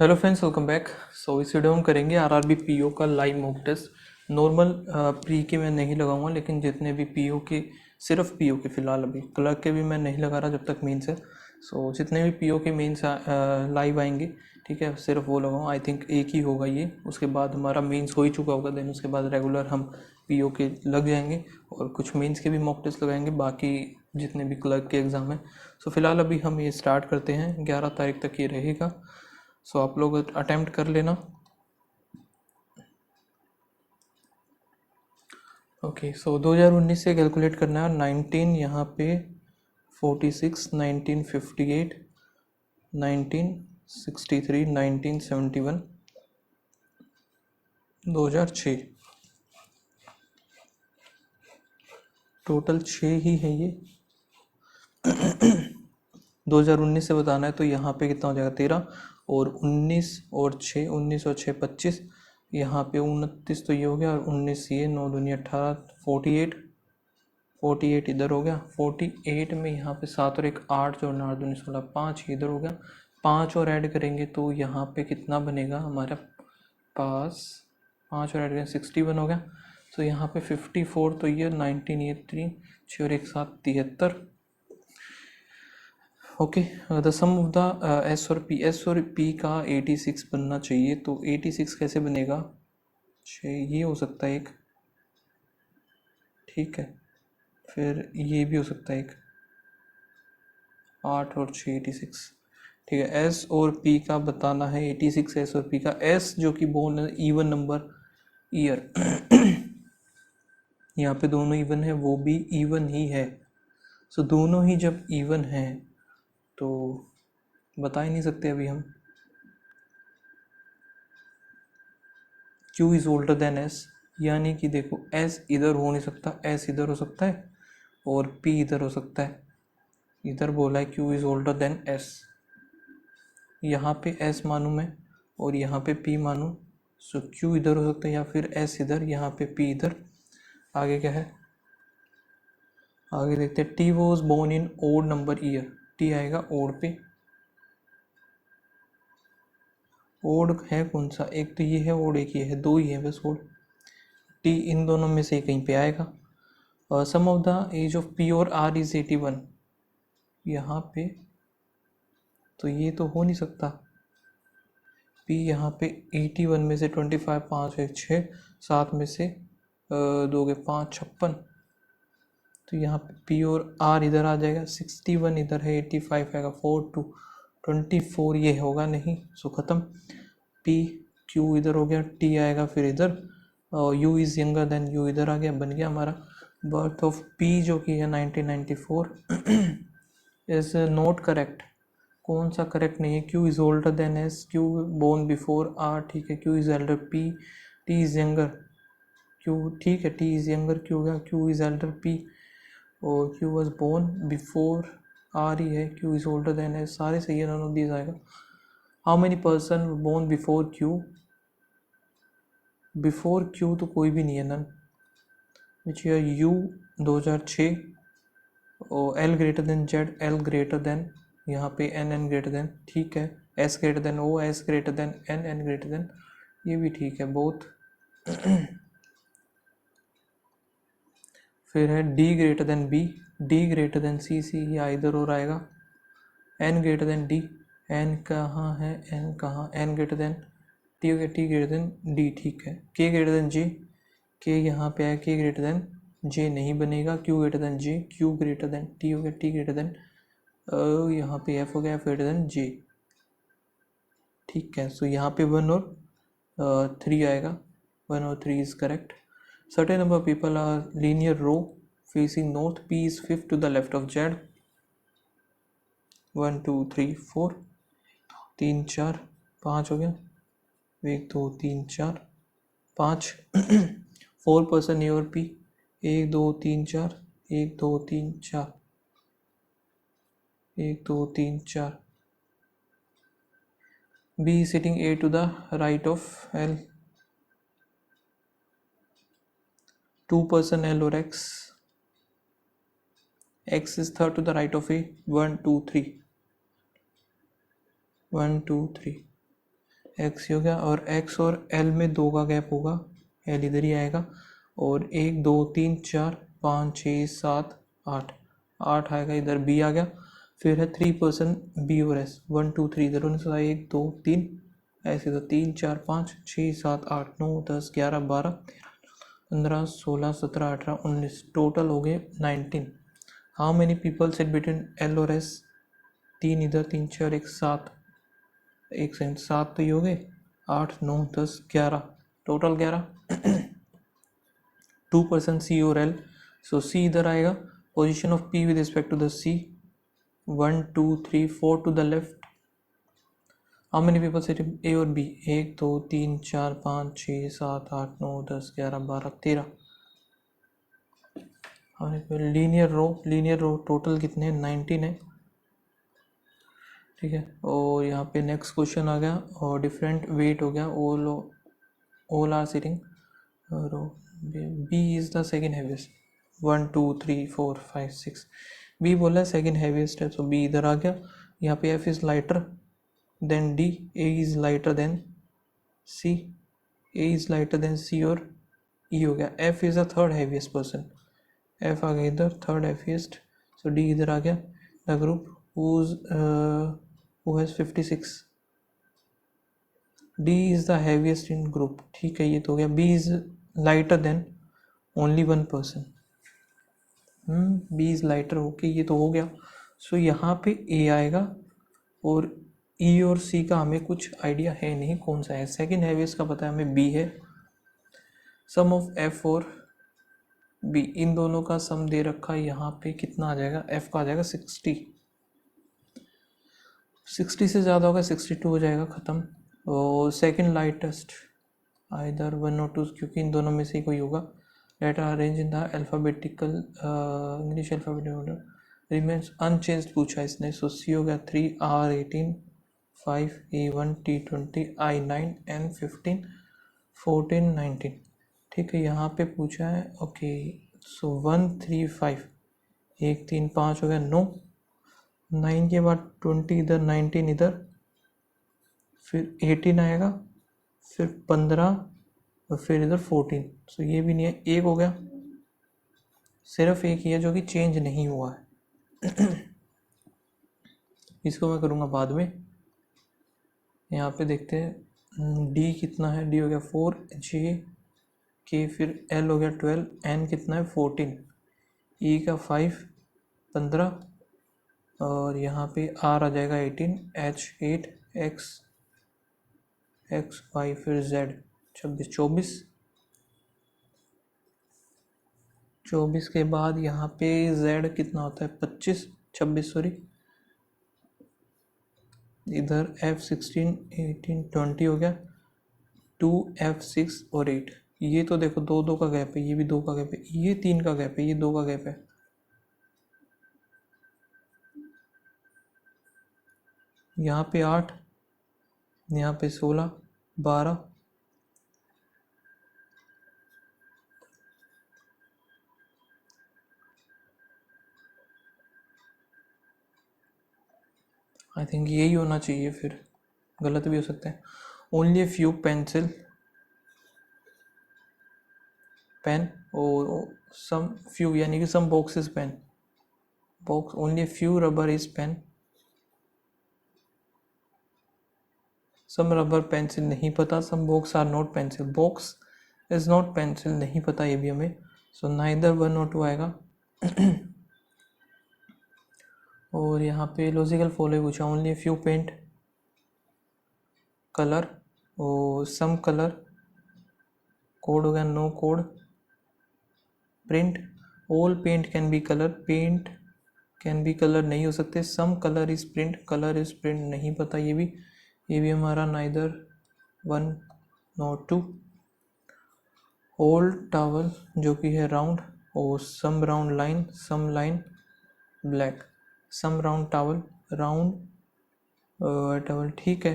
Hello friends, welcome back. इस video में हम करेंगे आरआरबी पीओ का live mock test. Normal pre के मैं नहीं लगाऊंगा, लेकिन जितने भी पीओ के, सिर्फ पीओ के फ़िलहाल अभी क्लर्क के भी मैं नहीं लगा रहा जब तक मेंस है। जितने भी पीओ के मेंस लाइव आएंगे, ठीक है, सिर्फ वो लगाऊँ। आई थिंक एक ही होगा ये, उसके बाद हमारा मेंस हो ही चुका होगा। देन उसके बाद रेगुलर हम पीओ के लग जाएंगे और कुछ मेंस के भी मॉक टेस्ट लगाएंगे, बाकी जितने भी क्लर्क के एग्ज़ाम हैं। फ़िलहाल अभी हम ये स्टार्ट करते हैं, 11 तारीख तक ये रहेगा। आप लोग अटेम्प्ट कर लेना। ओके, 2019 से कैलकुलेट करना है। 19 यहाँ पे 46, 1958, 1963, 1971, 2006, टोटल 6 ही है ये। 2019 से बताना है तो यहाँ पे कितना हो जाएगा 13, और 19 और 6, 19 और 6 25, यहाँ पे 29 तो ये हो गया, और 19 ये, 9 दूनी 18, 48 इधर हो गया। 48 में यहाँ पे 7 और 1 8, जोड़ना 8 दूनी 16, 5 इधर हो गया। 5 और ऐड करेंगे तो यहाँ पे कितना बनेगा हमारे पास, 5 और ऐड करेंगे 61 हो गया। यहाँ पे 54, तो ये 19 ये 3, 6 और 1 7 73। Okay, the sum of the S और पी का 86 बनना चाहिए। तो 86 कैसे बनेगा, 6 ये हो सकता है एक, ठीक है, फिर ये भी हो सकता है एक, 8 और 6 86, ठीक है। एस और पी का बताना है 86, एस और पी का। एस जो कि बोन है इवन नंबर ईयर, यहाँ पे दोनों इवन है, वो भी इवन ही है। दोनों ही जब इवन है तो बता ही नहीं सकते अभी हम। Q is older than S, यानी कि देखो S इधर हो नहीं सकता, S इधर हो सकता है और P इधर हो सकता है। इधर बोला है Q is older than S, यहाँ पे S मानूँ मैं और यहाँ पे P मानूँ। Q इधर हो सकता है या फिर S इधर, यहाँ पे P इधर। आगे क्या है, आगे देखते हैं। T was born in odd number year, T आएगा ओड पे। ओड है कौन सा, एक तो ये है ओड, एक ये है, दो ही है बस ओड। T इन दोनों में से कहीं पे आएगा। Sum of the age of P और R इज 81, यहाँ पे तो ये तो हो नहीं सकता। P यहाँ पे 81 में से 25, 5 1 6, 7 में से 2 के 5 56, तो यहाँ पे P और R इधर आ जाएगा। 61 इधर है, 85 आएगा, 4 2 24 ये होगा नहीं, ख़त्म। P Q इधर हो गया, T आएगा फिर इधर, और U is younger than U इधर आ गया, बन गया हमारा। बर्थ ऑफ P जो कि है 1994 इज़ नॉट करेक्ट। कौन सा करेक्ट नहीं है, Q is older than S, Q born before R, ठीक है। Q is elder P, T is younger Q, ठीक है। T इज़ यंगर Q हो गया, Q इज़ एल्डर P, और Q was born before R ही है। Q is older than S, सारे सही है, नन ऑफ दीज आएगा। How many person born before Q, before Q तो कोई भी नहीं है, नन। विच ईयर, U 2006, और L greater than Z, L greater than, यहाँ पे N ग्रेटर देन, ठीक है। S greater than O, S greater than N greater than, ये भी ठीक है, बोथ। फिर है D greater than B, D greater than C, C या इधर और आएगा। N greater than D, N कहाँ है, N कहाँ, N ग्रेटर देन T हो गया, T ग्रेटर देन D, ठीक है। K greater than J, K यहाँ पे आया, K ग्रेटर देन J नहीं बनेगा। Q greater than J, Q greater than T हो गया, T ग्रेटर देन यहाँ पे F हो गया, F ग्रेटर देन J, ठीक है। यहाँ पे 1 और 3 आएगा, 1 और 3 is correct. Certain number of people are linear row facing north, P is 5th to the left of Z। 1 2 3 4, 3 4 5 हो गया, 1 2 3 4 5 4 पर्सन ए और P, 1 2 3 4, 1 2 3 4, 1 2 3 4। B is sitting A to the right of L, 2 person L or X, X is third to the right of A, 1 2 3, 1 2 3, x हो गया, और x और L में 2 का gap होगा, एल इधर ही आएगा, और 1 2 3 4 5 6 7 8, 8 आएगा इधर, बी आ गया। फिर है 3% बी और एस, 1 2 3 इधर 1 2 3 ऐसे, तो 3 4 5 6 7 8 9 10 11 12 13 15 16 17 18 19, टोटल हो गए 19। How many people sit between L और एस? 3 इधर 3 4 1 7, 1 सेकंड, 7 तो ये हो गए, 8 9 10 11, टोटल 11। 2% सी और एल, सो सी इधर आएगा। Position of P with respect to the C, 1 2 3 4 to the left. How many people sit A और बी? 1 2 3 4 5 6 7 8 9 10 11 12 13। लीनियर रो टोटल कितने हैं? 19 है, ठीक है। और यहाँ पे नेक्स्ट क्वेश्चन आ गया, और डिफरेंट वेट हो गया, all are sitting row, B is the second heaviest, 1 2 3 4 5 6, B बोला है सेकेंड हैवीएस्ट है, तो बी इधर आ गया। यहाँ पे F is lighter than D, A is lighter than C, A is lighter than C, और ई हो गया। F is the third heaviest person, F आ गया इधर थर्ड हैवीएस्ट, सो डी इधर आ गया। The group who has 56, D is the heaviest in group, ठीक है, ये तो हो गया। B is lighter than only 1 person, B is lighter, okay, ये तो हो गया। सो यहाँ पे ए आएगा, और ई और सी का हमें कुछ आइडिया है नहीं कौन सा है। सेकेंड हैवीएस्ट का पता है हमें बी है। सम ऑफ एफ और बी, इन दोनों का सम दे रखा है, यहाँ पे कितना आ जाएगा? एफ का आ जाएगा 60, 60 से ज़्यादा होगा 62 हो जाएगा, ख़त्म। और सेकेंड लाइटेस्ट आइदर 1 और 2, क्योंकि इन दोनों में से ही कोई होगा। Letter arrange in the alphabetical English alphabetical order, remains unchanged पूछा इसने। सो सी हो गया 3, R 18, 5 A 1 T 20 I 9 N 15 14 19, ठीक है। यहाँ पे पूछा है, ओके, सो 1 3 5, 1 3 5 हो गया, नो। 9 के बाद 20 इधर, 19 इधर, फिर 18 आएगा, फिर 15, और फिर इधर 14, सो ये भी नहीं है। एक हो गया, सिर्फ एक ही है जो कि चेंज नहीं हुआ है। इसको मैं करूँगा बाद में। यहाँ पे देखते हैं डी कितना है, डी हो गया 4, जे के, फिर एल हो गया 12, एन कितना है 14, ई का 5 15, और यहाँ पे आर आ जाएगा 18, एच 8, एक्स वाई, फिर जेड 26, 24 के बाद यहाँ पे जेड कितना होता है 25, 26 सॉरी, इधर F16 18 20 हो गया, 2 F6 और 8। ये तो देखो 2 2 का गैप है, ये भी 2 का गैप है, ये 3 का गैप है, ये 2 का गैप है। यहाँ पे 8, यहाँ पे 16 12, आई थिंक यही होना चाहिए, फिर गलत भी हो सकता है। ओनली फ्यू पेंसिल पेन, और सम फ्यू यानी कि some boxes pen, box, only few rubber is pen, some rubber pencil नहीं पता, some box are not pencil, box is not pencil नहीं पता, ये भी हमें। सो नाइदर 1 और 2 आएगा। और यहाँ पे लॉजिकल फॉलो पूछा, ओनली फ्यू पेंट कलर, और सम कलर, कोड हो गया no code, print, all paint can be colour, paint can be colour नहीं हो सकते, some colour is print, colour is print नहीं पता, ये भी हमारा नाइदर 1 नॉट 2। ओल्ड टावल जो कि है राउंड, और some round line, some line black, some round towel, round towel, ठीक है।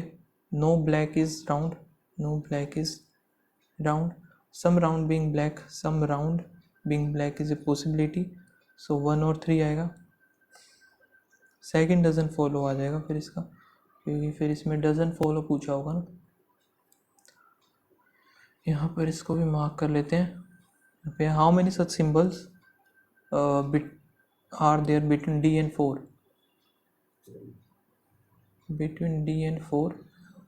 No black is round, no black is round, some round being black, some round being black is a possibility, so 1 और 3 आएगा। Second dozen follow आ जाएगा फिर इसका, क्योंकि फिर इसमें डजन फॉलो पूछा होगा ना। यहाँ पर इसको भी मार्क कर लेते हैं। यहाँ पे how many such symbols bit are there between D and 4, between D and 4,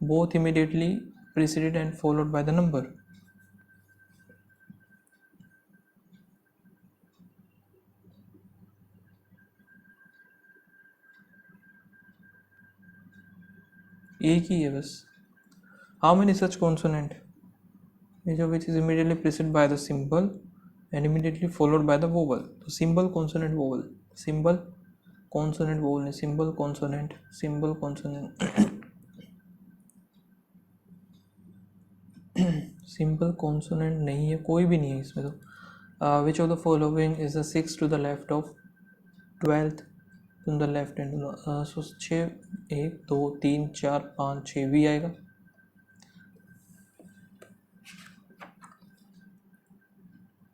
both immediately preceded and followed by the number. एक ही है बस। How many such consonant, each of which is immediately preceded by the symbol and immediately followed by the vowel? तो symbol consonant vowel, symbol consonant vowel नहीं, symbol consonant, symbol consonant simple consonant नहीं है, कोई भी नहीं है इसमें। तो which of the following is the 6 to the left of 12th to the left hand? So 6, 1 2 3 4 5 6 भी आएगा।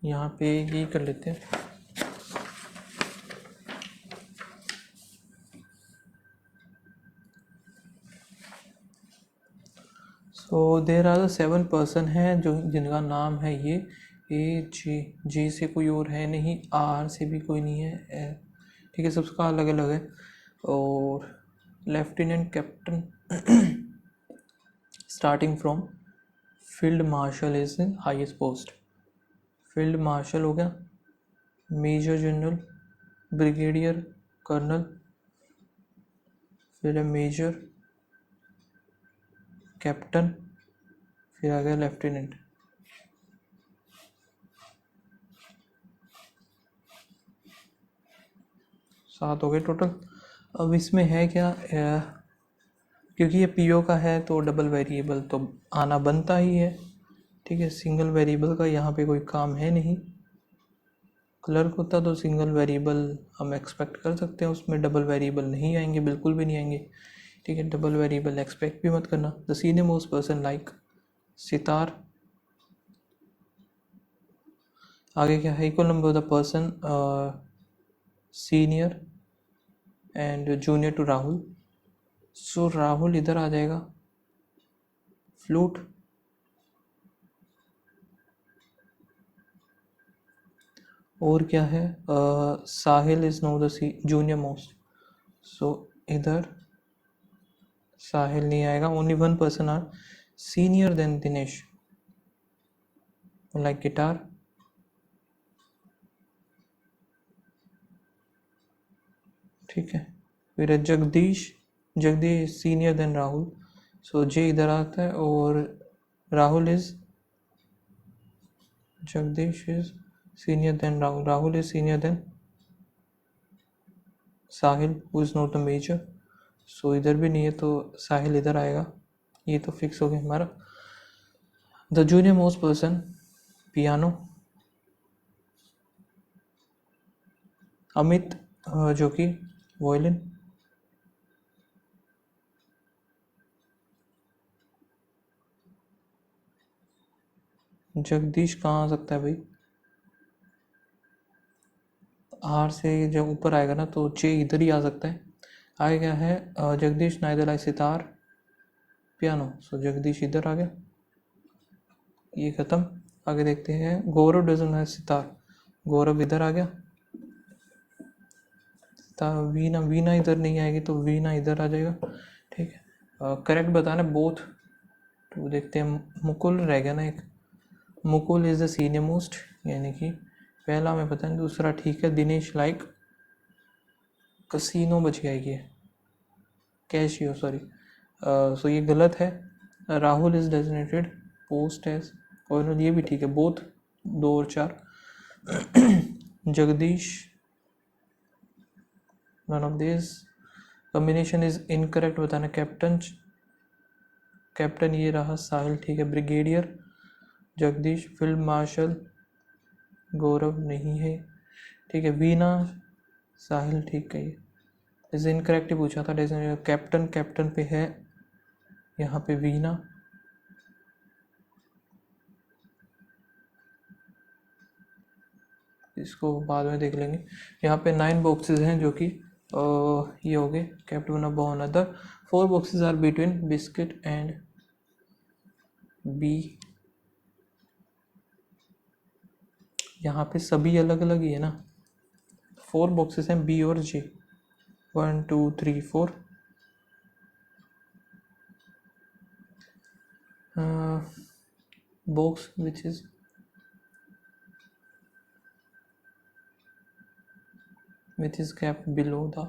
यहाँ पे ये कर लेते हैं। सो देर आर 7 पर्सन हैं जो जिनका नाम है ये ए जे से कोई और है नहीं, आर से भी कोई नहीं है, ठीक है, सबका अलग अलग है। और lieutenant captain starting from field marshal is highest post. Field marshal हो गया, मेजर जनरल, ब्रिगेडियर, कर्नल, फिर है मेजर, कैप्टन, फिर आ गया लेफ्टिनेंट। सात हो गए टोटल। अब इसमें है क्या, क्योंकि ये पीओ का है तो डबल वेरिएबल तो आना बनता ही है, ठीक है। सिंगल वेरिएबल का यहाँ पे कोई काम है नहीं। क्लर्क होता तो सिंगल वेरिएबल हम एक्सपेक्ट कर सकते हैं, उसमें डबल वेरिएबल नहीं आएंगे, बिल्कुल भी नहीं आएंगे, ठीक है। डबल वेरिएबल एक्सपेक्ट भी मत करना। The senior most person like sitar. आगे क्या है, equal number of the person senior and junior to Rahul. So Rahul इधर आ जाएगा, फ्लूट। और क्या है, Sahil is no the junior most, so इधर साहिल नहीं आएगा। Only one person are senior than Dinesh, like guitar. ठीक है, फिर है Jagdish, Jagdish senior than Rahul, so J इधर आता है। और Rahul is, Jagdish is senior than Rahul, Rahul is senior than Sahil who is not the major, so इधर भी नहीं है तो साहिल इधर आएगा। ये तो फिक्स हो गया हमारा। The junior most person piano, Amit जो कि वायलिन, जगदीश कहाँ आ सकता है भाई, आर से जब ऊपर आएगा ना तो जे इधर ही आ सकता है। आगे क्या है, Jagdish neither like sitar piano, so Jagdish इधर आ गया, ये खत्म। आगे देखते हैं, गौरव डजंट लाइक सितार, गौरव इधर आ गया। वीना, वीना इधर नहीं आएगी तो वीना इधर आ जाएगा, ठीक है। करेक्ट बताना बोथ, तो देखते हैं। मुकुल रह गया ना एक, Mukul is the senior most, यानी कि पहला हमें पता नहीं, दूसरा ठीक है। दिनेश लाइक कसीनो बच गया, ये कैशियो, सॉरी, सो ये गलत है। Rahul is designated post as, और ये भी ठीक है, बोथ 2 और 4। Jagdish, none of this combination is incorrect बताना। कैप्टन, कैप्टन ये रहा, साहिल ठीक है। Brigadier Jagdish, field marshal Gaurav नहीं है, ठीक है। वीना साहिल ठीक है, इज इनकरेक्ट ही पूछा था। कैप्टन, कैप्टन पे है यहाँ पे वीना, इसको बाद में देख लेंगे। यहाँ पे 9 बॉक्सेस हैं जो कि ये हो गए kept one above another. 4 boxes are between biscuit and B यहाँ पे सभी अलग अलग ही है ना, 4 बॉक्सेस हैं बी और जे, 1 2 3 4। box which is kept below the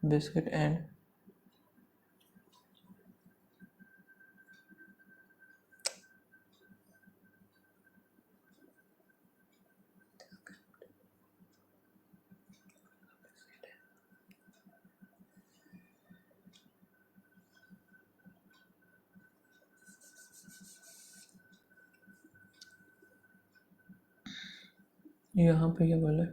biscuit and यहाँ पे क्या बोला है,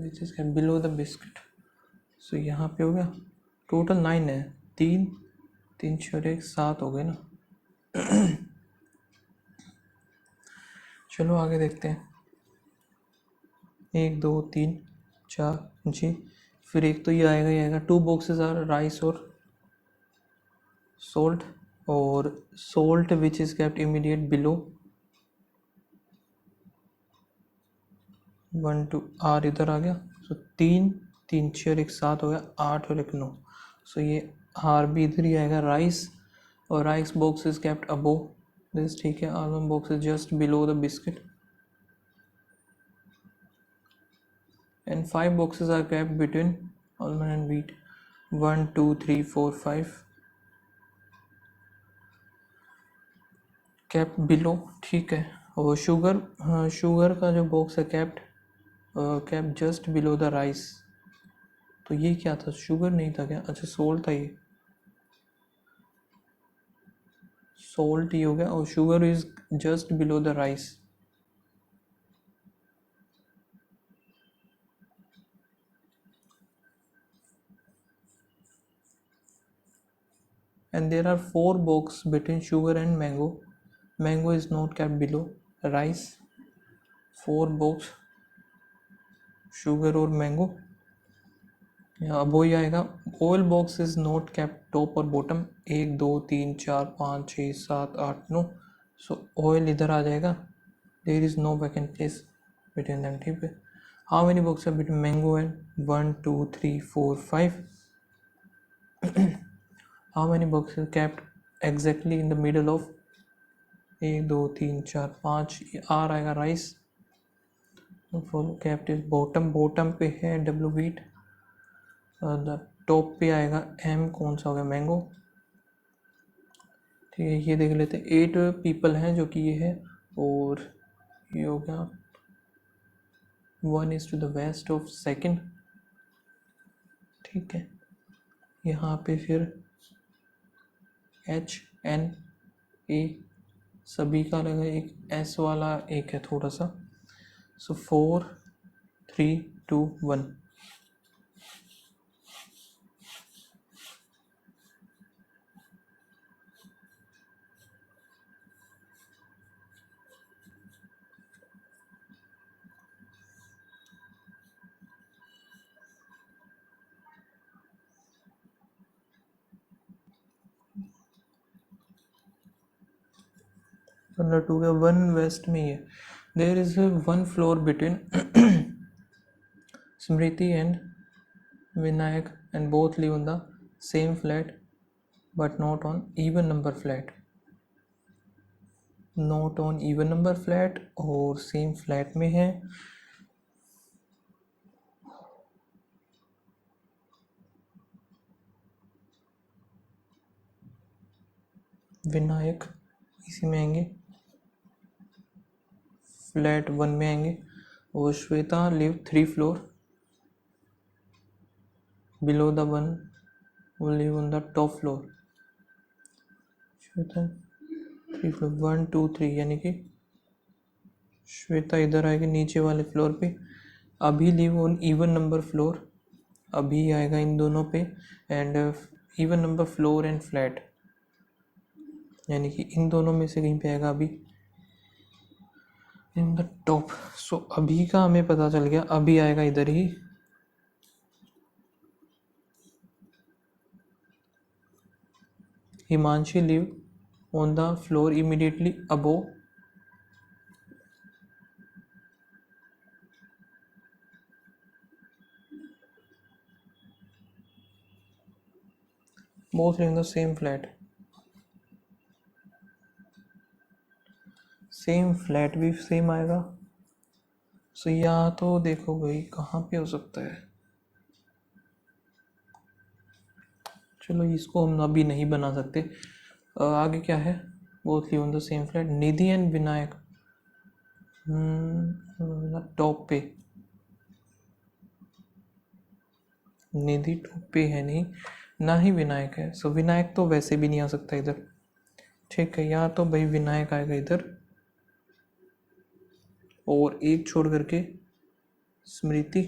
which is kept below the biscuit। सो यहाँ पे हो गया, टोटल 9 है, 3 3 6 1 7 हो गए ना। चलो आगे देखते हैं, 1 2 3 4 जी, फिर एक तो ये आएगा ही आएगा। 2 बॉक्सेस आर राइस और सोल्ट, और salt which is kept immediate below 1 2 are इधर आ गया। सो 3 3 6 और 1 7 हो गया, 8 और 1 9। सो ये आर भी इधर ही आएगा, राइस, और rice box is kept above this, ठीक है। Almond box is just below the biscuit and 5 boxes are kept between almond and wheat, 1 2 3 4 5 kept below, ठीक है। और शुगर, हाँ शुगर का जो बॉक्स है kept just below the rice, तो ये क्या था, शुगर नहीं था क्या, अच्छा सोल्ट था, ये सोल्ट ही हो गया, और sugar is just below the rice. And there are 4 boxes between sugar and mango. Mango is not kept below rice, 4 box sugar और mango। अब वही आएगा, oil box is not kept top और बॉटम, 1 2 3 4 5 6 7 8 9। सो ऑयल इधर आ जाएगा, there is no vacant place between them, ठीक है। How many box are between mango and 1 2 3 4 5। How many box kept exactly in the middle of 1 2 3 4 5, are आएगा rice, follow kept is bottom, bottom पे है W wheat, top पे आएगा M, कौन सा हो गया मैंगो, ठीक है। ये देख लेते हैं, 8 पीपल हैं जो कि ये है, और ये हो गया 1 is to the west of second, ठीक है। यहाँ पे फिर H N A सभी का अलग है, एक S वाला एक है थोड़ा सा। सो 4 3 2 1। नंबर 2 का 1 वेस्ट में ही है, there is 1 floor between Smriti and Vinayak and both live on the same flat but not on even number flat, not on even number flat और same flat में है। विनायक इसी में आएंगे, फ्लैट 1 में आएंगे, और Shweta live 3 floor below the 1 वो live on the top floor. Shweta 3 floor 1 2 3, यानी कि श्वेता इधर आएगी नीचे वाले फ्लोर पे, अभी live on even number floor, अभी आएगा इन दोनों पे, and even number floor and flat. यानी कि इन दोनों में से कहीं पे आएगा अभी इन द टॉप। सो अभी का हमें पता चल गया, अभी आएगा इधर ही। Himanshi live on the floor immediately above both in the same flat। Same flat भी सेम आएगा। सो या तो देखो भाई कहाँ पे हो सकता है, चलो इसको हम अभी नहीं बना सकते। आगे क्या है, both live on the same flat. Nidhi and Vinayak top पे, निधि टॉप पे है नहीं, ना ही विनायक है। सो विनायक तो वैसे भी नहीं आ सकता इधर, ठीक है। या तो भाई विनायक आएगा इधर और एक छोड़ करके स्मृति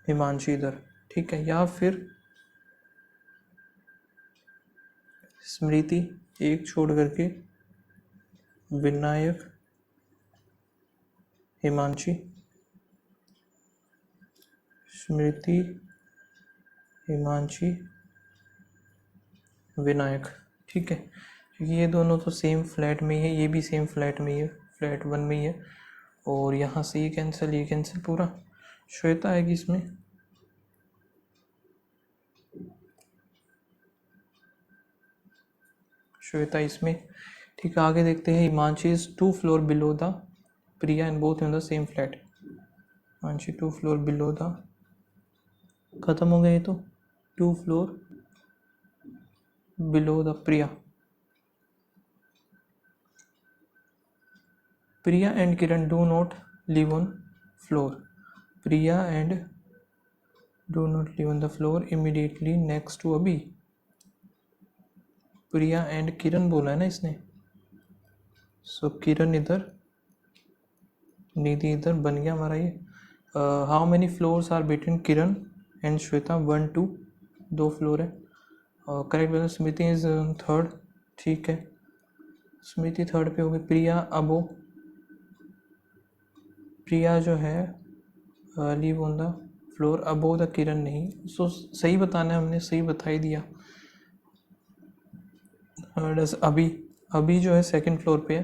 हिमांशी इधर, ठीक है। या फिर स्मृति एक छोड़ करके विनायक हिमांशी, स्मृति हिमांशी विनायक, ठीक है। क्योंकि ये दोनों तो सेम फ्लैट में ही है, ये भी सेम फ्लैट में ही है, फ्लैट 1 में ही है। और यहाँ से ये कैंसिल पूरा। श्वेता आएगी इसमें, श्वेता इसमें, ठीक है। आगे देखते हैं। Himanshi is 2 floor below the Priya and both in the same flat. Himanshi 2 floor below the, खत्म हो गया ये तो, 2 floor below the Priya. Priya and Kiran do not live on floor. Priya and do not live on the floor immediately next to अभी। Priya and किरण बोला है ना इसने, सो किरण इधर, निधि इधर, बन गया हमारा ये। How many floors are between Kiran and Shweta? 1 2, 2 floor है। Correct balance. Smriti is 3rd, ठीक है। स्मृति 3rd पे होगी। प्रिया अबो, प्रिया जो है live on the floor above the Kiran नहीं। सो सही बताना है, हमने सही बता ही दिया। अभी जो है 2nd फ्लोर पे है,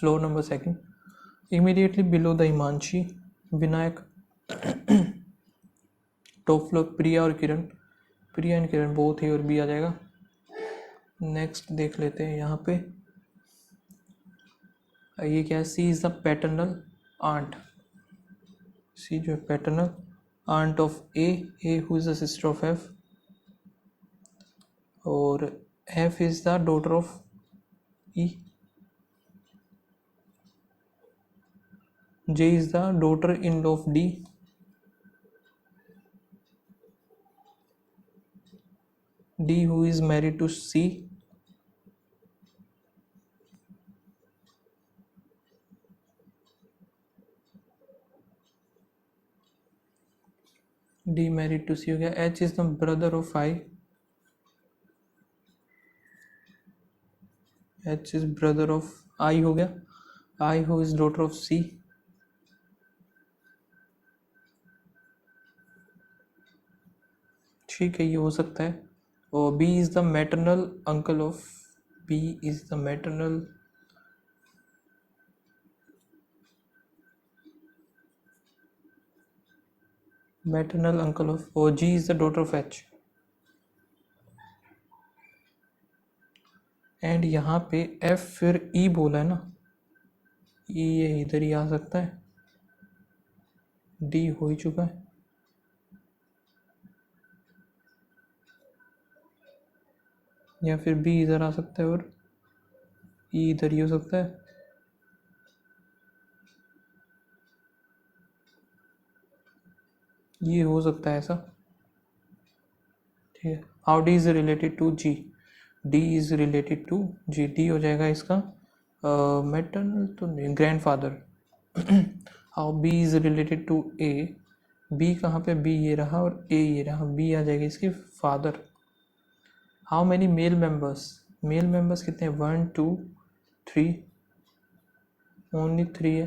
floor number 2, immediately below the Himanshi Vinayak. Top floor Priya और किरण, प्रिया एंड किरण बोथ है और बी आ जाएगा। नेक्स्ट देख लेते हैं यहाँ पे, ये क्या है? C is the paternal aunt, C जो है paternal aunt of A who is the sister of F, और F is the daughter of E, J is the daughter-in-law of D, D who is married to C, D married to C हो गया। H is the brother of I, H is brother of I हो गया। I who is daughter of C, ठीक है, ये हो सकता है। और B is the maternal uncle of, B is the maternal uncle of, और G is the daughter of H। And यहाँ पे F फिर E बोला है ना, ये इधर ही आ सकता है। D हो ही चुका है, या फिर B इधर आ सकता है और E इधर ही हो सकता है। ये हो सकता है ऐसा, ठीक है। How D is related to G, D is related to G, D हो जाएगा इसका मैटरनल तो नहीं, grandfather. How B is related to A, B कहाँ पे, बी ये रहा और ए ये रहा, बी आ जाएगा इसके father. How many male members कितने हैं? 1 2 3, ओनली 3 है,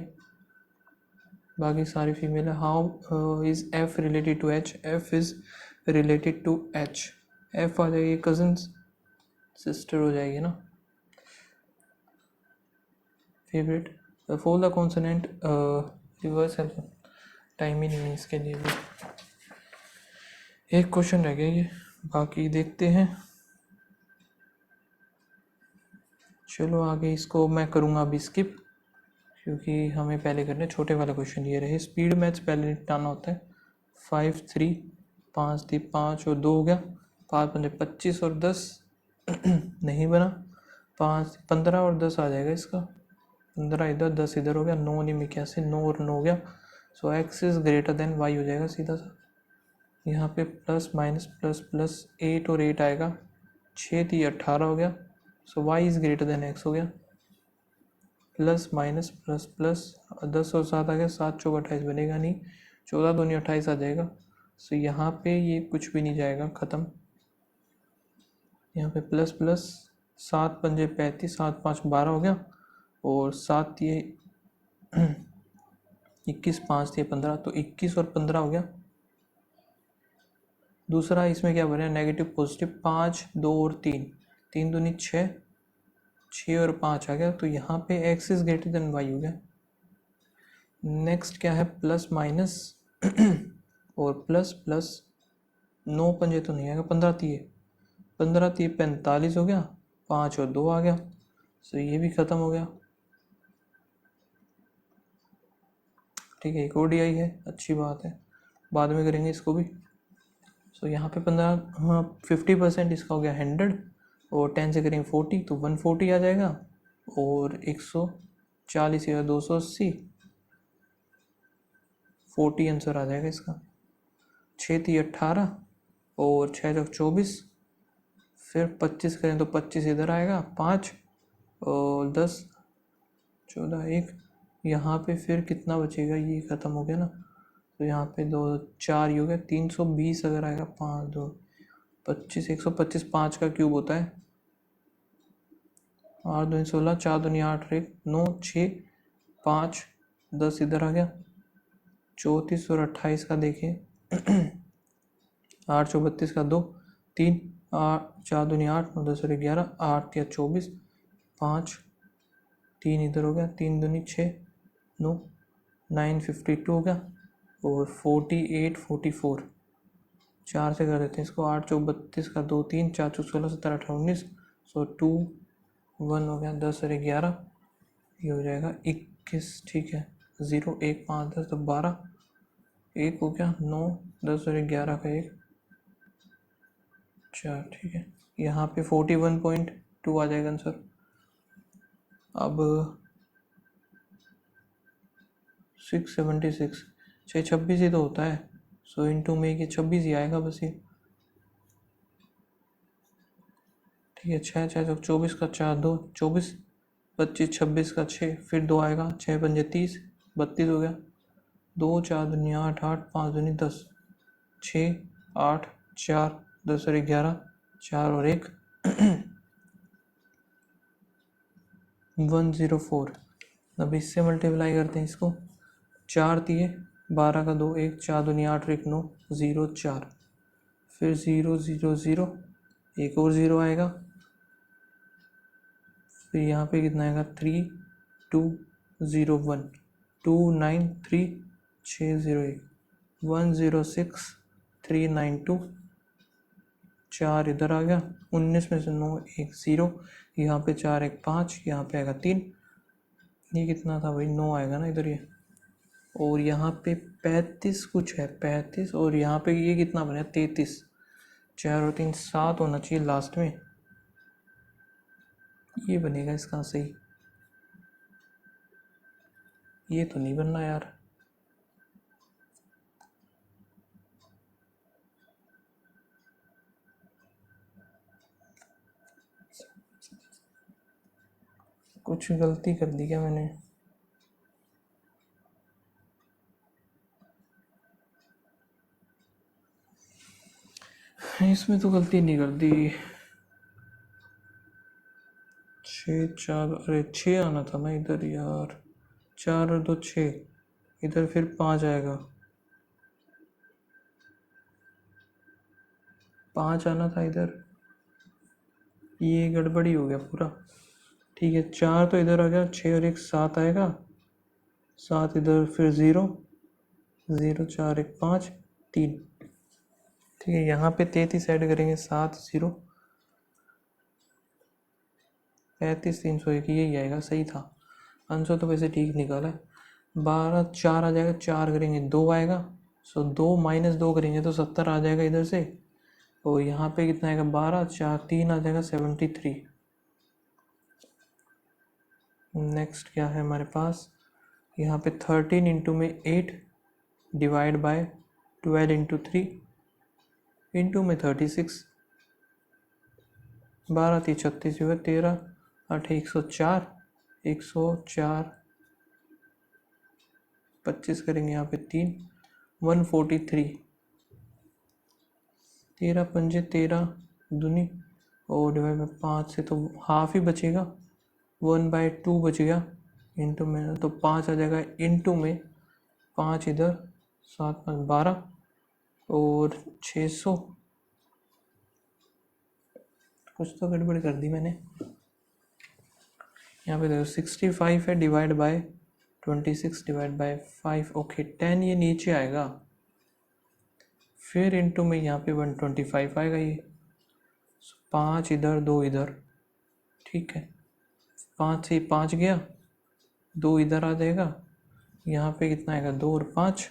बाकी सारी फीमेल है। How is F related to H? F is related to H. F आ जाएगी कजन सिस्टर हो जाएगी ना, favourite. For the consonant reverse help, time ही नहीं है इसके लिए भी। एक क्वेश्चन रह गया ये, बाकी देखते हैं। चलो आगे इसको मैं करूँगा अभी स्किप, क्योंकि हमें पहले करने छोटे वाला क्वेश्चन ये रहे। स्पीड मैथ्स पहले निपटाना होता है। 5 3 5 3 5 और 2 हो गया, 5 5 25 और 10 नहीं बना, 5 15 और 10 आ जाएगा इसका, 15 इधर 10 इधर हो गया, 9 नहीं में क्या से 9 और 9 हो गया। So X is greater than Y हो जाएगा सीधा सा। यहाँ पे प्लस माइनस प्लस प्लस 8 और 8 आएगा, 6 थी 18 हो गया। So Y is greater than X हो गया। प्लस माइनस प्लस प्लस 10 और 7 आ गया, 7 चौक 28 बनेगा नहीं, 14 दूनी 28 आ जाएगा। सो यहाँ पे ये कुछ भी नहीं जाएगा, ख़त्म। यहाँ पे प्लस प्लस 7 पंजे 35, 7 5 12 हो गया, और 7 ये 21, 5 ये 15, तो 21 और 15 हो गया। दूसरा इसमें क्या बने, नेगेटिव पॉजिटिव, 5 2 और 3, 3 दूनी 6, 6 और 5 आ गया। तो यहाँ पे X is greater than Y हो गया। नेक्स्ट क्या है, प्लस माइनस और प्लस प्लस, 9 पंजे तो नहीं आएगा, 15 तीय 45 हो गया, 5 और 2 आ गया। सो ये भी ख़त्म हो गया। ठीक है, एक और DI है, अच्छी बात है, बाद में करेंगे इसको भी। सो यहाँ पे 15, हाँ 50% इसका हो गया 100, और 10 से करेंगे 40 तो 140 आ जाएगा, और 140 या 280, 40 आंसर आ जाएगा इसका। 6 थी 18 और 6 चौक 24, फिर 25 करें तो 25 इधर आएगा, 5 और 10 14 1, यहाँ पे फिर कितना बचेगा, ये ख़त्म हो गया ना, तो यहाँ पे 2 4 ही हो गया, 320 अगर आएगा, 5 2 25, 125, 5 का क्यूब होता है, 8 2 16, 4 2 8 1 9 6 5 10 इधर आ गया, 34 और 28 का देखें 8 32 का 2 3 8 4 2 8 9 10 और 11, 8 या 24, 5 3 इधर हो गया, 3 दूनी 6 9 952 हो गया, और 48 44, 4 से कर देते हैं इसको, 8 चौक 32 का 2 3 4 चौक 16 17 18 19, सो 2 1 हो गया, 10 और 11, ये हो जाएगा 21। ठीक है, 0 1 5 10 तो 12, 1 हो गया, 9 10 और 11 का 1 4। ठीक है, यहाँ पे 41.2 आ जाएगा आंसर। अब 676, 626 ही तो होता है, सो इंटू में कि 26 ही आएगा बस ये। ठीक है, 6 6 चौक 24 का 4 2 24, 25 26 का 6, फिर 2 आएगा, 6 पंजे 30 32 हो गया, 2 4 दूनी 8 8 5 दूनी 10, 6 8 4 10 और 11, 4 और 1 104। अब इससे मल्टीप्लाई करते हैं इसको, 4 दिए 12 का 2 1 4 दूनी 8 1 9 0 4, फिर 0 0 0, एक और 0 आएगा, फिर यहाँ पे कितना आएगा 3 2 0 1 2 9 3 6 0 1 1 0 6 3 9 2, 4 इधर आ गया, 19 में से 9 1 0, यहाँ पे 4 1 5, यहाँ पे आएगा 3, ये कितना था भाई 9 आएगा ना इधर ये, और यहाँ पे 35 कुछ है 35, और यहाँ पे ये कितना बना 33, 4 और 3 7 होना चाहिए लास्ट में, ये बनेगा इसका सही, ये तो नहीं बनना यार। कुछ गलती कर दी क्या मैंने? इसमें तो गलती नहीं कर दी, 6 4, अरे 6 आना था ना इधर यार, 4 और 2 6, इधर फिर 5 आएगा, 5 आना था इधर, ये गड़बड़ी हो गया पूरा। ठीक है, 4 तो इधर आ गया, 6 और 1 7 आएगा, 7 इधर, फिर 0 0 4 1 5 3। ठीक है, यहाँ पे 33 ऐड करेंगे, 7 0 35 301, यही आएगा, सही था आंसर तो वैसे ठीक निकाला है। 12 4 आ जाएगा, 4 करेंगे 2 आएगा, सो 2 माइनस 2 करेंगे तो 70 आ जाएगा इधर से, और यहाँ पे कितना आएगा 12 4 3 आ जाएगा 73। नेक्स्ट क्या है हमारे पास, यहाँ पे 13 इंटू में 8 डिवाइड बाय 12 इंटू 3 इंटू में 36, 12 3 36 हुआ, 13 8 104 104 25 करेंगे यहाँ पे 3 143, 13 पंजे 13 दूनी, और डिवाइड बाय 5 से तो हाफ ही बचेगा, 1/2 बच गया, इंटू में तो 5 आ जाएगा, इंटू में 5 इधर, 7 5 12 और 600, कुछ तो गड़बड़ कर दी मैंने यहाँ पे, देखो 65 है divide by 26 divide by 5, okay 10 ये नीचे आएगा, फिर इंटू में यहाँ पे 125 आएगा, ये 5 इधर 2 इधर, ठीक है 5 से 5 गया, 2 इधर आ जाएगा, यहाँ पे कितना आएगा 2 और 5,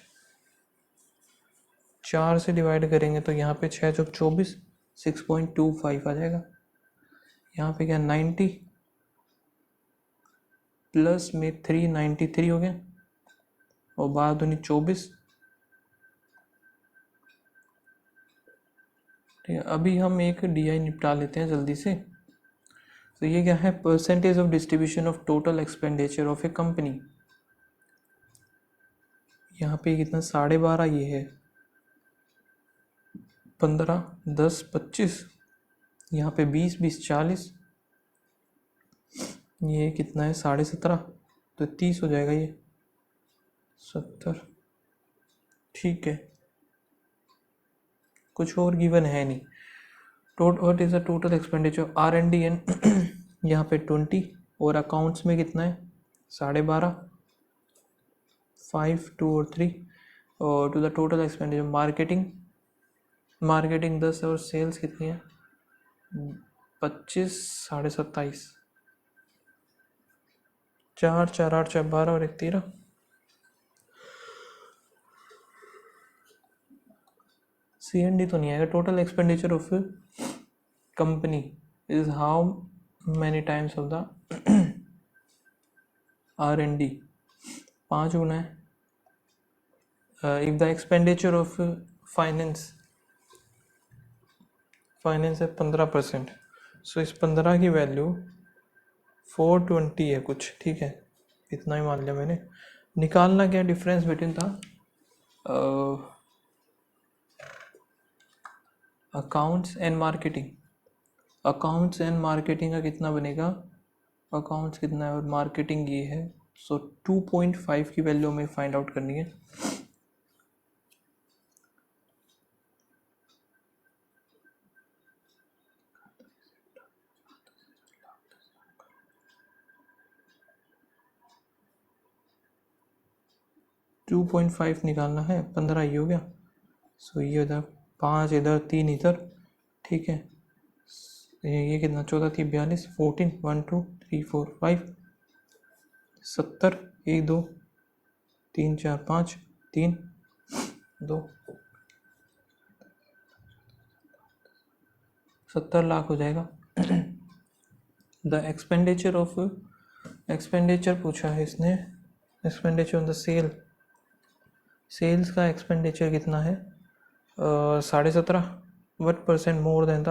4 से डिवाइड करेंगे तो यहाँ पे 6 चौक 24 6.25 आ जाएगा, यहाँ पे क्या 90 प्लस में 393 हो गया, और 12 दूनी 24। ठीक है, अभी हम एक डी निपटा लेते हैं जल्दी से। तो ये क्या है, percentage of distribution of total expenditure of A company, यहाँ पे कितना 12.5, ये है 15 10 25, यहाँ पे 20 20 40, ये कितना है 17.5, तो 30 हो जाएगा ये 70। ठीक है, कुछ और गिवन है नहीं। What is the total expenditure R&D and यहाँ पे 20, और अकाउंट्स में कितना है 12.5, 5 2 और 3, और to the total expenditure marketing 10 और सेल्स कितनी है 25 27.5, 4 4 8 4 12 और 1 13। C&D तो नहीं आएगा। Total expenditure of company is how many times of the R&D, 5 होना है। If the expenditure of finance है 15%, सो इस 15 की वैल्यू 420 है कुछ, ठीक है इतना ही मान लिया मैंने। निकालना क्या डिफरेंस बिटवीन था accounts and marketing, accounts and marketing का कितना बनेगा, अकाउंट्स कितना है और मार्केटिंग ये है, सो 2.5 की वैल्यू हमें फाइंड आउट करनी है। टू 2.5 निकालना है, 15 ये हो गया, सो ये इधर 5 इधर 3 इधर, ठीक है ये कितना 14 थी 42 14 1 2 3 4 5 70 1 2 3 4 5 3 2 70 लाख हो जाएगा। द एक्सपेंडिचर पूछा है इसने, एक्सपेंडिचर ऑन द सेल्स का एक्सपेंडिचर कितना है 17.5, what percent more than the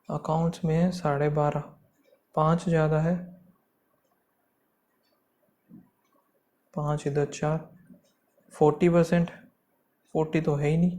accounts में है 12.5, 5 ज़्यादा है, 5 इधर 4, 40%, 40 तो है ही नहीं,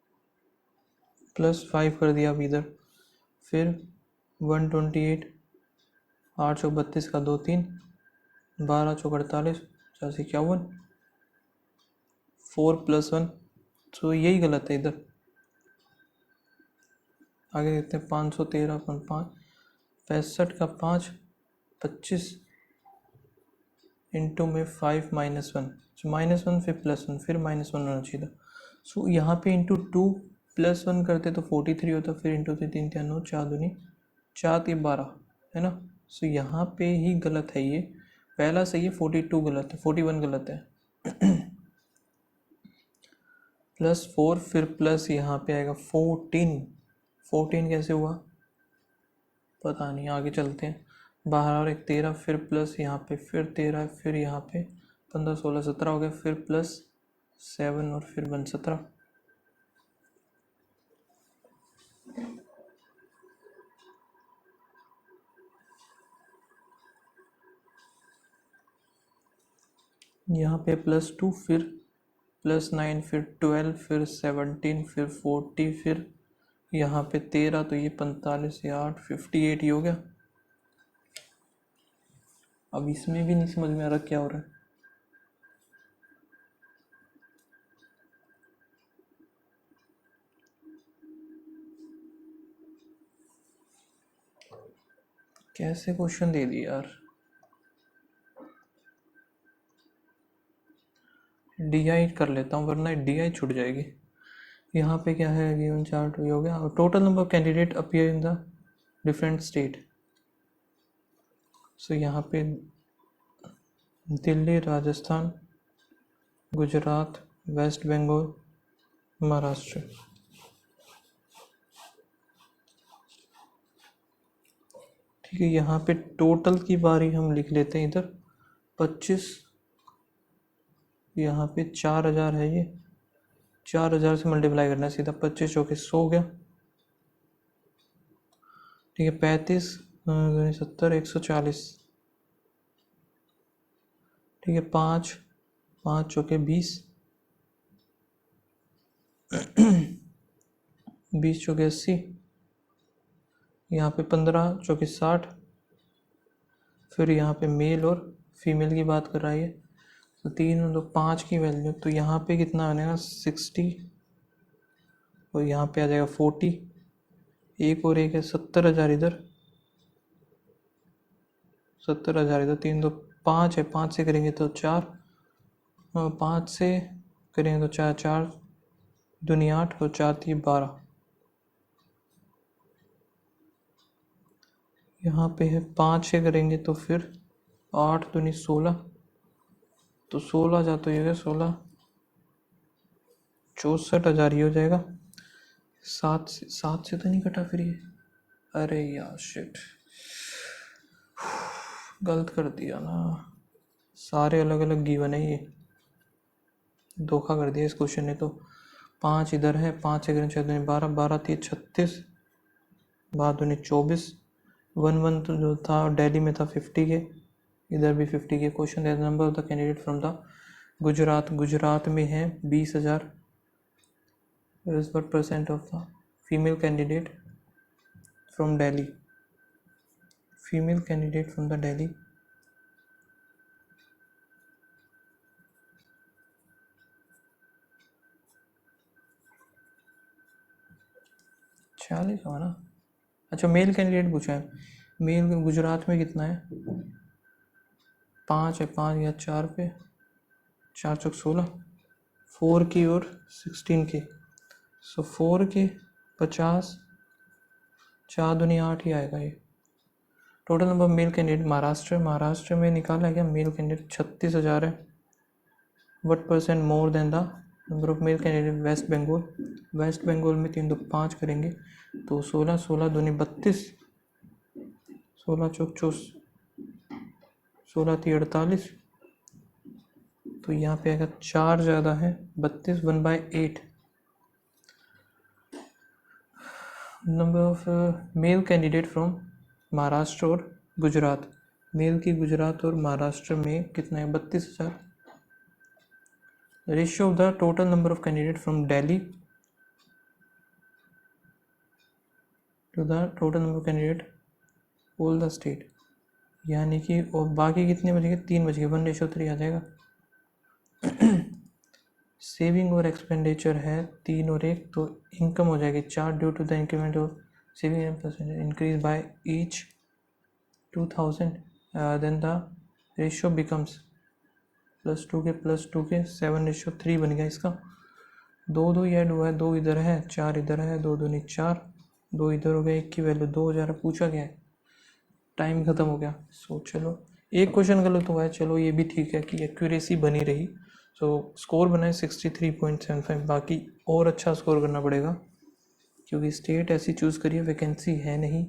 +5 कर दिया अब इधर, फिर 128, 832 का 2 3, 12 चौक 48, 50 51, 4 + 1, तो यही गलत है इधर। आगे देखते हैं 513 अपन 5, 65 का 5, 25 इंटू में 5 -1, -1 फिर +1 फिर -1 होना चाहिए था। सो यहाँ पे इंटू 2 +1 करते तो 43 होता, फिर इंटू 3 3 9 4 दूनी 4 3 12 है ना। सो यहाँ पे ही गलत है, ये पहला सही है, 42 गलत है, 41 गलत है। +4 फिर प्लस यहाँ पे आएगा 14 कैसे हुआ पता नहीं, आगे चलते हैं। बाहर और एक 13, फिर प्लस यहाँ पे फिर 13, फिर यहाँ पे 15 16 17 हो गया, फिर +7 और फिर 1 17। यहाँ पे +2 फिर +9 फिर 12 फिर 17 फिर 40 फिर यहाँ पे 13, तो ये 45 या 8 58 ही हो गया। अब इसमें भी नहीं समझ में आ रहा क्या हो रहा है। कैसे क्वेश्चन दे दिए यार। DI कर लेता हूँ वरना DI छूट जाएगी। यहाँ पे क्या है, गिवन चार्ट हो गया। Total number of candidate appear in the different state. So यहाँ पे दिल्ली, राजस्थान, गुजरात, वेस्ट बंगाल, महाराष्ट्र। ठीक है, यहाँ पे टोटल की बारी हम लिख लेते हैं इधर 25, यहाँ पे 4000 है, ये 4000 से मल्टीप्लाई करना है सीधा, 25 चौके 100 हो गया। ठीक है, 35 70 140। ठीक है, 5 5 चौके 20, 20 चौके 80, यहाँ पे 15 चौके 60। फिर यहाँ पे मेल और फीमेल की बात कर रहा है, तो 3 तो 5 की वैल्यू, तो यहाँ पे कितना आएगा 60 और यहाँ पे आ जाएगा 40, एक और एक है 70,000 इधर, 70,000 इधर, 3 तो 5 है, 5 से करेंगे तो 4, 5 से करेंगे तो 4 4 दूनी 8 और 4 3 12। यहाँ पे है 5 से करेंगे तो फिर 8 दूनी 16, तो 16,000 तो ये 16 64,000 ही हो जाएगा। 7 से तो नहीं कटा फिर ये, अरे यार शिट, गलत कर दिया ना, सारे अलग अलग गिवन है, ये धोखा कर दिया इस क्वेश्चन ने। तो 5 इधर है, 5 से करें 6 दूनी 12, 12 3 36, 12 दूनी 24, 1 तो जो था दिल्ली में था 50 के, इधर भी 50 के। क्वेश्चन है number of the candidate from the Gujarat, Gujarat में है 20,000। what % of the female candidate from Delhi, female candidate from the Delhi, चालीस हुआ ना। अच्छा, मेल कैंडिडेट पूछा है, मेल गुजरात में कितना है, 5 है, 5 या 4 पे 4 चौक 16, 4 की और 16 की, सो 4 के 50, 4 दूनी 8 ही आएगा ये। Total number male candidate Maharashtra में निकाला गया मेल कैंडिडेट 36,000 है। What % more than the number of male candidate West Bengal में 3 तो 5 करेंगे तो 16, 16 दूनी 32, 16 चौक 24, 16 3 48, तो यहाँ पे आएगा 4 ज़्यादा है 32, 1/8। Number of male candidate from Maharashtra और गुजरात, मेल की गुजरात और महाराष्ट्र में कितना है 32,000। Ratio of the total number of candidate from Delhi to the total number of candidate all the state, यानी कि और बाकी कितने बच गए, 3 बच गए, 1:3 आ जाएगा। सेविंग और एक्सपेंडिचर है 3 और 1, तो इनकम हो जाएगी 4 due to the increment of saving and percentage increase by each 2000, then the ratio becomes +2 के 7:3 बन गया इसका। 2 ही ऐड हुआ है, 2 इधर है, 4 इधर है, 2 दूनी 4, 2 इधर हो गया, 1 की वैल्यू 2 हो जा रहा। पूछा गया है, टाइम खत्म हो गया। सो चलो एक क्वेश्चन गलत हुआ है, चलो ये भी ठीक है कि एक्यूरेसी बनी रही। सो स्कोर बनाए 63.75, बाकी और अच्छा स्कोर करना पड़ेगा क्योंकि स्टेट ऐसी चूज़ करिए, वैकेंसी है नहीं।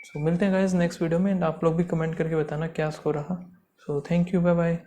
सो मिलते हैं गाइस नेक्स्ट वीडियो में, एंड आप लोग भी कमेंट करके बताना क्या स्कोर रहा। So thank you, bye bye.